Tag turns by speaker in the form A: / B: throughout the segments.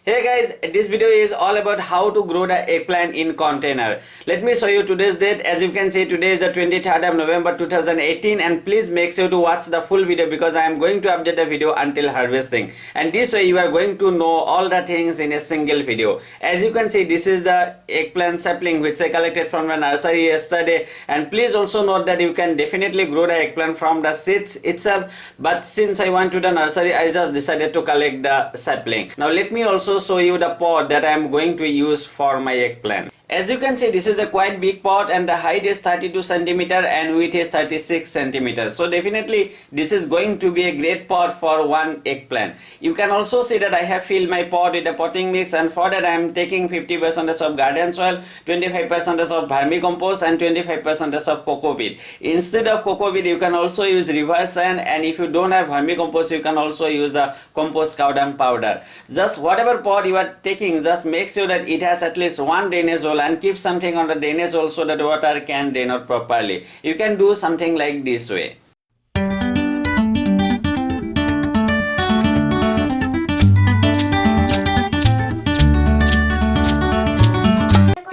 A: Hey guys, this video is all about how to grow the eggplant in container. Let me show you today's date. As you can see, today is the 23rd of November 2018 and please make sure to watch the full video because I am going to update the video until harvesting. And this way you are going to know all the things in a single video. As you can see, this is the eggplant sapling which I collected from the nursery yesterday. And please also note that you can definitely grow the eggplant from the seeds itself. But since I went to the nursery, I just decided to collect the sapling. Now let me also show you the pot that I am going to use for my eggplant. As you can see, this is a quite big pot and the height is 32 cm and width is 36 cm. So definitely this is going to be a great pot for one eggplant. You can also see that I have filled my pot with a potting mix, and for that I am taking 50% of garden soil, 25% of vermicompost and 25% of coco peat. Instead of coco peat you can also use reverse sand, and if you don't have vermicompost you can also use the compost cow dung powder. Just whatever pot you are taking, just make sure that it has at least one drainage hole and keep something on the drainage hole so that water can drain out properly. You can do something like this way.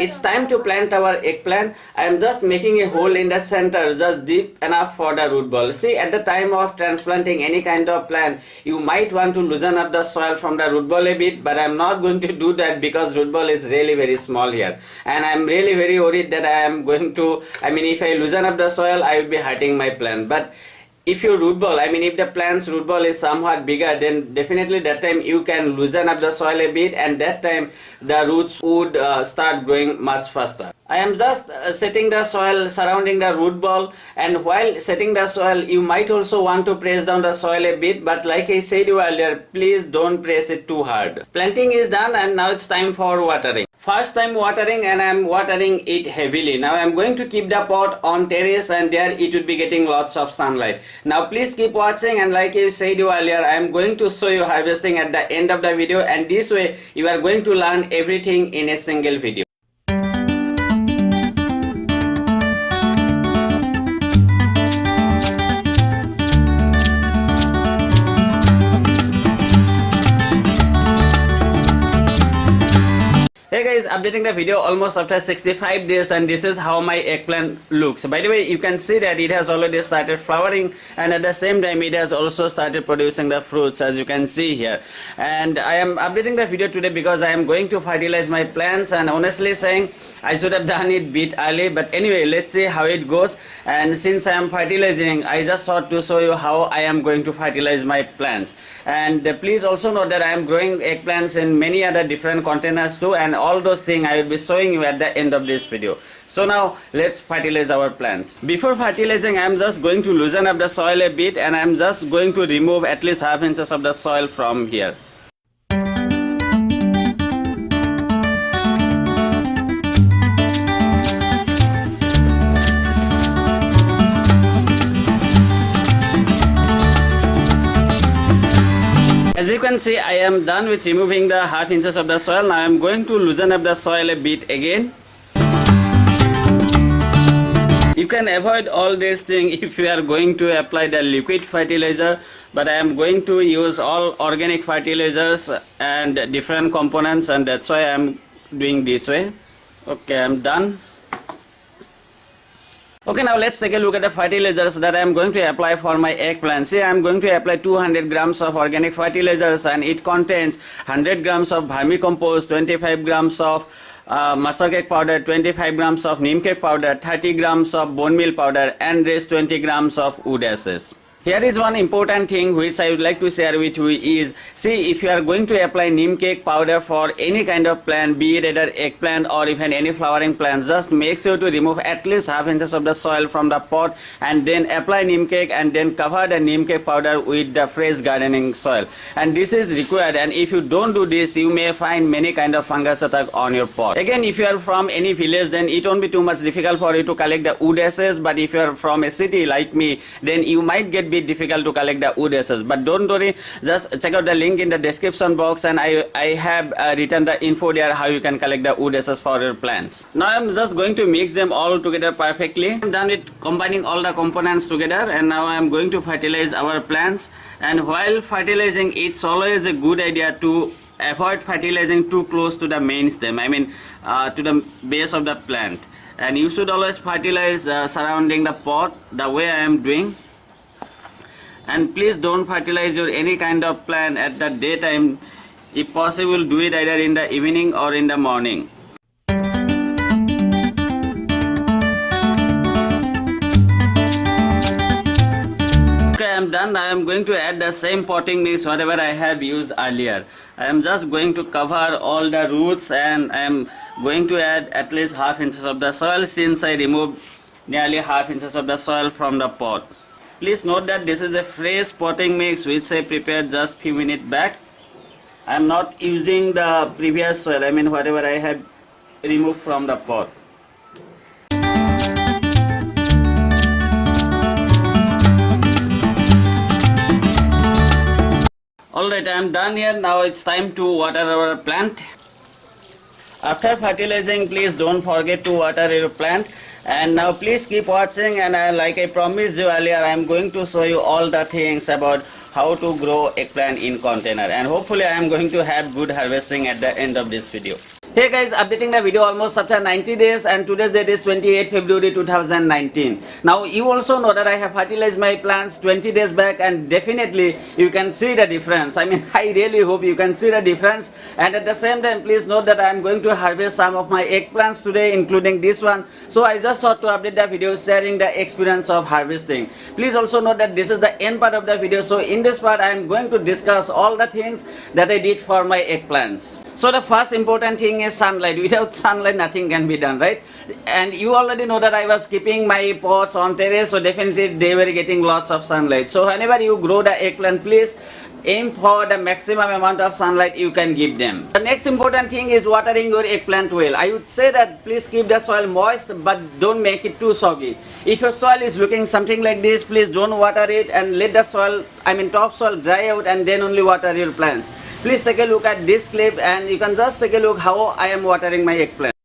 A: It's time to plant our eggplant. I am just making a hole in the center, just deep enough for the root ball. See, at the time of transplanting any kind of plant, you might want to loosen up the soil from the root ball a bit, but I am not going to do that because root ball is really very small here. And I am really very worried that I am going to, if I loosen up the soil, I will be hurting my plant. But if your root ball, if the plant's root ball is somewhat bigger, then definitely that time you can loosen up the soil a bit, and that time the roots would start growing much faster. I am just setting the soil surrounding the root ball, and while setting the soil you might also want to press down the soil a bit, but like I said earlier, please don't press it too hard. Planting is done and now it's time for watering. First time watering, and I am watering it heavily. Now I am going to keep the pot on terrace and there it would be getting lots of sunlight. Now please keep watching, and like I said earlier, I am going to show you harvesting at the end of the video, and this way you are going to learn everything in a single video. Hey guys, updating the video almost after 65 days, and this is how my eggplant looks. By the way, you can see that it has already started flowering, and at the same time it has also started producing the fruits, as you can see here. And I am updating the video today because I am going to fertilize my plants, and honestly saying I should have done it a bit early, but anyway, let's see how it goes. And since I am fertilizing, I just thought to show you how I am going to fertilize my plants. And please also note that I am growing eggplants in many other different containers too, and all those things I will be showing you at the end of this video. So now let's fertilize our plants. Before fertilizing, I am just going to loosen up the soil a bit, and I am just going to remove at least half inches of the soil from here. As you can see, I am done with removing the half inches of the soil. Now I am going to loosen up the soil a bit again. You can avoid all these things if you are going to apply the liquid fertilizer, but I am going to use all organic fertilizers and different components, and that's why I am doing this way. Okay, I am done. Okay, now let's take a look at the fertilizers that I am going to apply for my eggplant. See, I am going to apply 200 grams of organic fertilizers, and it contains 100 grams of vermicompost, 25 grams of mustard cake powder, 25 grams of neem cake powder, 30 grams of bone meal powder, and rest 20 grams of wood ashes. Here is one important thing which I would like to share with you is, see, if you are going to apply neem cake powder for any kind of plant, be it either eggplant or even any flowering plant, just make sure to remove at least half inches of the soil from the pot and then apply neem cake, and then cover the neem cake powder with the fresh gardening soil. And this is required, and if you don't do this, you may find many kind of fungus attack on your pot. Again, if you are from any village, then it won't be too much difficult for you to collect the wood ashes, but if you are from a city like me, then you might get bit difficult to collect the wood ashes. But don't worry, just check out the link in the description box, and I have written the info there how you can collect the wood ashes for your plants. Now I'm just going to mix them all together perfectly. I'm done with combining all the components together, and now I'm going to fertilize our plants. And while fertilizing, it's always a good idea to avoid fertilizing too close to the main stem, I mean to the base of the plant. And you should always fertilize surrounding the pot the way I am doing. And please don't fertilize your any kind of plant at the daytime. If possible, do it either in the evening or in the morning. Okay, I am done. I am going to add the same potting mix whatever I have used earlier. I am just going to cover all the roots, and I am going to add at least half inches of the soil, since I removed nearly half inches of the soil from the pot. Please note that this is a fresh potting mix which I prepared just few minutes back. I am not using the previous soil, I mean whatever I have removed from the pot. Alright, I am done here. Now it's time to water our plant. After fertilizing, please don't forget to water your plant. And now please keep watching, and like I promised you earlier, I am going to show you all the things about how to grow eggplant in container, and hopefully I am going to have good harvesting at the end of this video. Hey guys, updating the video almost after 90 days, and today's date is 28 February 2019. Now you also know that I have fertilized my plants 20 days back, and definitely you can see the difference. I mean, I really hope you can see the difference. And at the same time, please note that I am going to harvest some of my eggplants today, including this one. So I just thought to update the video sharing the experience of harvesting. Please also note that this is the end part of the video. So in this part, I am going to discuss all the things that I did for my eggplants. So the first important thing is sunlight. Without sunlight, nothing can be done, right? And you already know that I was keeping my pots on terrace, so definitely they were getting lots of sunlight. So whenever you grow the eggplant, please aim for the maximum amount of sunlight you can give them. The next important thing is watering your eggplant well. I would say that please keep the soil moist, but don't make it too soggy. If your soil is looking something like this, please don't water it, and let the soil, I mean topsoil, dry out, and then only water your plants. Please take a look at this clip, and you can just take a look how I am watering my eggplant.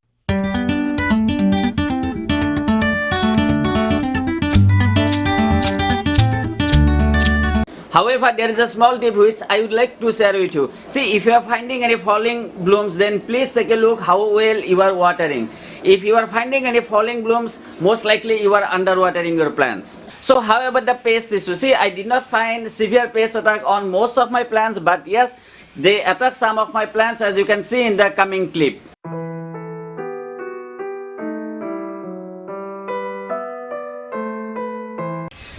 A: However, there is a small tip which I would like to share with you. See, if you are finding any falling blooms, then please take a look how well you are watering. If you are finding any falling blooms, most likely you are underwatering your plants. So how about the pest issue? See, I did not find severe pest attack on most of my plants, but yes, they attack some of my plants, as you can see in the coming clip.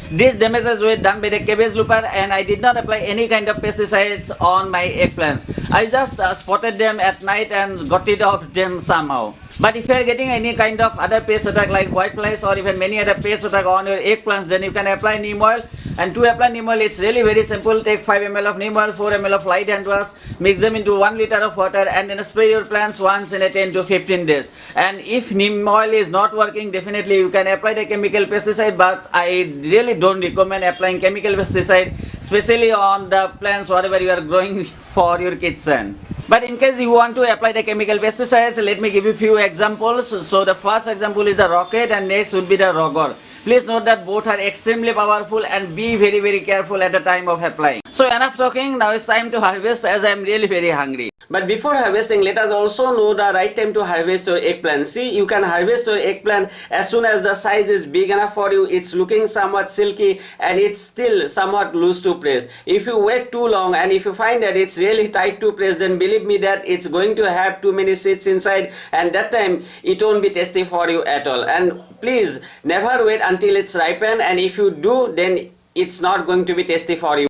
A: These damages were done by the cabbage looper, and I did not apply any kind of pesticides on my eggplants. I just spotted them at night and got rid of them somehow. But if you are getting any kind of other pest attack like whiteflies or even many other pest attack on your eggplants, then you can apply neem oil. And to apply neem oil, it's really very simple. Take 5 ml of neem oil, 4 ml of light hand wash, mix them into 1 liter of water, and then spray your plants once in a 10 to 15 days. And if neem oil is not working, definitely you can apply the chemical pesticide, but I really don't recommend applying chemical pesticide, especially on the plants whatever you are growing for your kitchen. But in case you want to apply the chemical pesticides, let me give you a few examples. So the first example is the rocket, and next would be the rogor. Please note that both are extremely powerful, and be very careful at the time of applying. So enough talking, now it's time to harvest, as I am really very hungry. But before harvesting, let us also know the right time to harvest your eggplant. See, you can harvest your eggplant as soon as the size is big enough for you, it's looking somewhat silky, and it's still somewhat loose to press. If you wait too long and if you find that it's really tight to press, then believe me that it's going to have too many seeds inside, and that time it won't be tasty for you at all. And please never wait until it's ripened, and if you do, then it's not going to be tasty for you.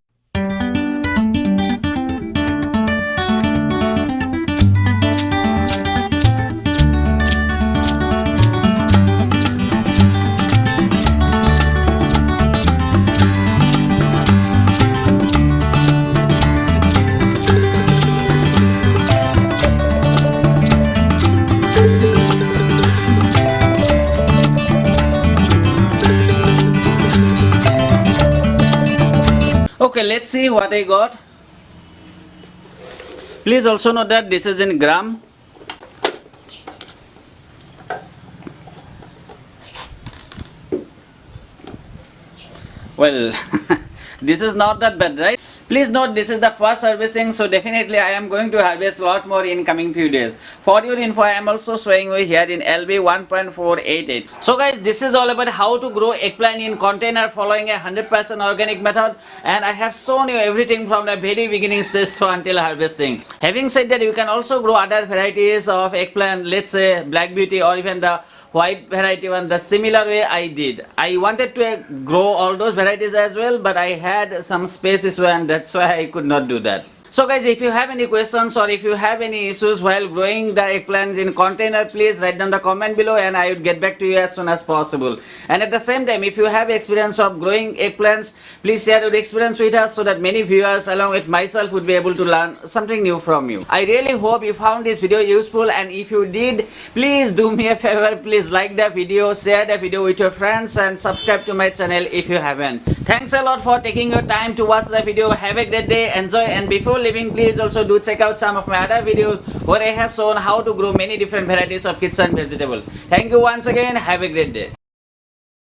A: Okay, let's see what I got. Please also note that this is in gram. Well, this is not that bad, right? Please note this is the first harvesting, so definitely I am going to harvest a lot more in coming few days. For your info, I am also showing you here in LB 1.488. So guys, this is all about how to grow eggplant in container following a 100% organic method, and I have shown you everything from the very beginning stage to until harvesting. Having said that, you can also grow other varieties of eggplant, let's say Black Beauty or even the white variety one the similar way I did. I wanted to grow all those varieties as well, but I had some space issue and that's why I could not do that. So guys, if you have any questions or if you have any issues while growing the eggplants in container, please write down the comment below and I would get back to you as soon as possible. And at the same time, if you have experience of growing eggplants, please share your experience with us so that many viewers along with myself would be able to learn something new from you. I really hope you found this video useful, and if you did, please do me a favor, please like the video, share the video with your friends and subscribe to my channel if you haven't. Thanks a lot for taking your time to watch the video. Have a great day, enjoy, and before leaving, please also do check out some of my other videos where I have shown how to grow many different varieties of kitchen vegetables. Thank you once again. Have a great day.